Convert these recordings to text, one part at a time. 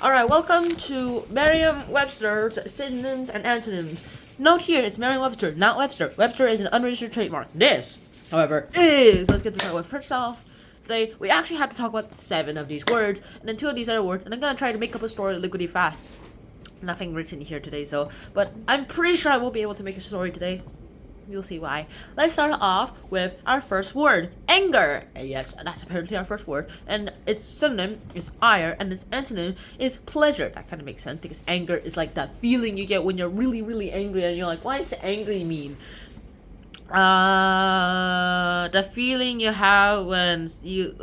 Alright, welcome to Merriam-Webster's Synonyms and Antonyms. Note here, it's Merriam-Webster, not Webster. Webster is an unregistered trademark. This, however, is. Let's get to start with. First off, today we actually have to talk about 7 of these words, and then 2 of these other words, and I'm gonna try to make up a story liquidly fast. Nothing written here today, but I'm pretty sure I will be able to make a story today. You'll see why. Let's start off with our first word, anger. Yes, that's apparently our first word. And its synonym is ire, and its antonym is pleasure. That kind of makes sense because anger is like that feeling you get when you're really, really angry, and you're like, what does angry mean? The feeling you have when you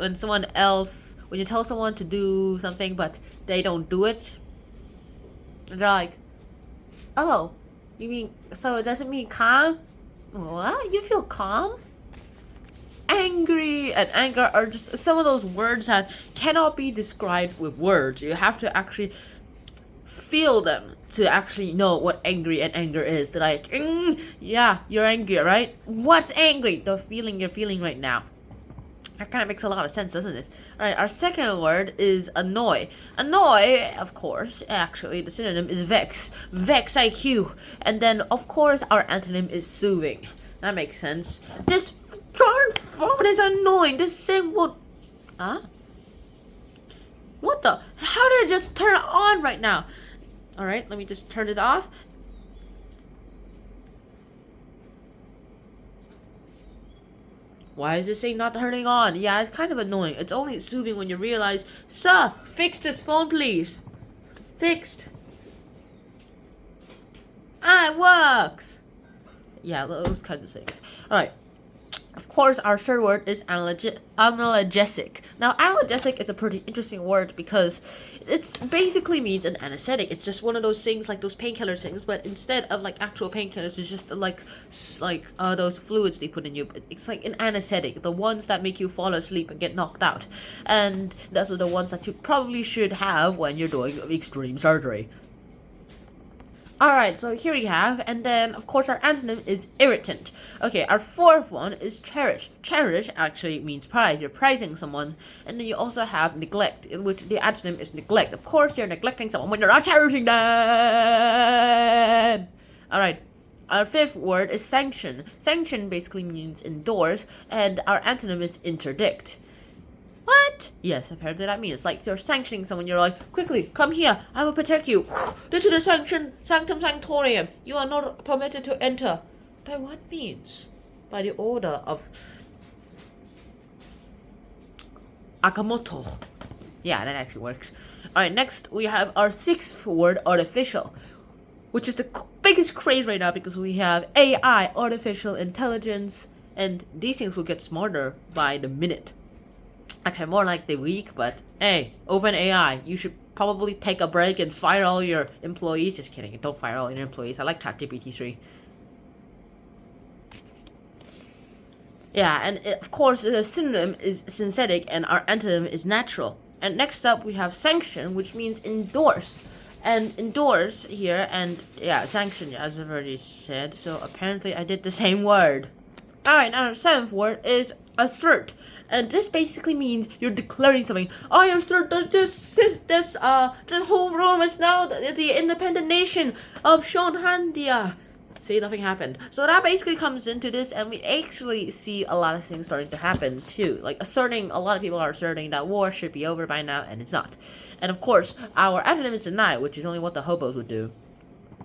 tell someone to do something but they don't do it. They're like, oh, you mean so it doesn't mean calm? What? You feel calm? Angry and anger are just some of those words that cannot be described with words. You have to actually feel them to actually know what angry and anger is. They're like, yeah, you're angry, right? What's angry? The feeling you're feeling right now. That kind of makes a lot of sense, doesn't it? Alright, our second word is annoy. Annoy, of course, actually, the synonym is vex. Vex IQ. And then, of course, our antonym is soothing. That makes sense. This darn phone is annoying. This thing will... Huh? What the? How did it just turn on right now? Alright, let me just turn it off. Why is this thing not turning on? Yeah, it's kind of annoying. It's only soothing when you realize, sir, fix this phone, please. Fixed. Ah, it works. Yeah, those kinds of things. Alright. Of course, our third word is analgesic. Now, analgesic is a pretty interesting word because it basically means an anesthetic. It's just one of those things, like those painkiller things, but instead of like actual painkillers, it's just like those fluids they put in you. It's like an anesthetic, the ones that make you fall asleep and get knocked out, and those are the ones that you probably should have when you're doing extreme surgery. Alright, so here we have, and then of course our antonym is irritant. Okay, our fourth one is cherish. Cherish actually means prize. You're prizing someone. And then you also have neglect, in which the antonym is neglect. Of course, you're neglecting someone when you're not cherishing them. Alright, our fifth word is sanction. Sanction basically means endorse, and our antonym is interdict. What? Yes, apparently that means like you're sanctioning someone. You're like, quickly, come here. I will protect you. This is the sanctum sanctorium. You are not permitted to enter. By what means? By the order of Akamoto. Yeah, that actually works. Alright, next we have our sixth word, artificial, which is the biggest craze right now because we have AI, artificial intelligence, and these things will get smarter by the minute. Okay, more like the week, but hey, OpenAI, you should probably take a break and fire all your employees. Just kidding, don't fire all your employees. I like ChatGPT 3. Yeah, and of course, the synonym is synthetic and our antonym is natural. And next up, we have sanction, which means endorse. And endorse here, and yeah, sanction, as I've already said. So apparently I did the same word. Alright, now our seventh word is assert. And this basically means you're declaring something. I assert that this whole room is now the independent nation of Shonhandia. See, nothing happened. So that basically comes into this, and we actually see a lot of things starting to happen too. Like asserting, a lot of people are asserting that war should be over by now, and it's not. And of course, our antonym is deny, which is only what the hobos would do.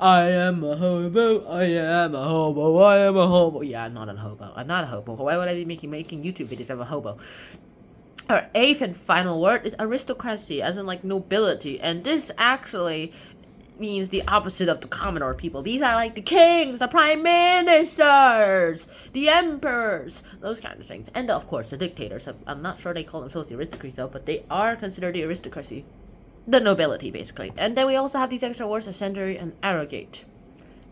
I am a hobo, I am a hobo, I am a hobo. Yeah, I'm not a hobo. I'm not a hobo. Why would I be making YouTube videos if I'm a hobo? Our eighth and final word is aristocracy, as in like nobility. And this actually means the opposite of the commoner people. These are like the kings, the prime ministers, the emperors, those kind of things. And of course, the dictators. I'm not sure they call themselves the aristocracy though, but they are considered the aristocracy. The nobility, basically. And then we also have these extra words, ascendery and arrogate.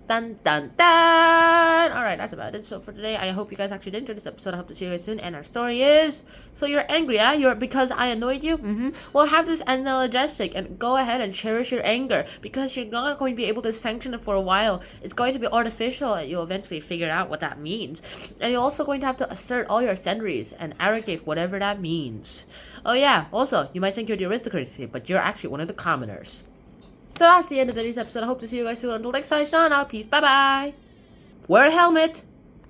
Dun dun dun! Alright, that's about it. So for today, I hope you guys actually did enjoy this episode. I hope to see you guys soon. And our story is... So you're angry, yeah? You're because I annoyed you? Well, have this analgesic and go ahead and cherish your anger. Because you're not going to be able to sanction it for a while. It's going to be artificial and you'll eventually figure out what that means. And you're also going to have to assert all your ascenderies and arrogate whatever that means. Oh yeah, also, you might think you're the aristocracy, but you're actually one of the commoners. So that's the end of today's episode. I hope to see you guys soon. Until next time, Sean out. Peace. Bye-bye. Wear a helmet.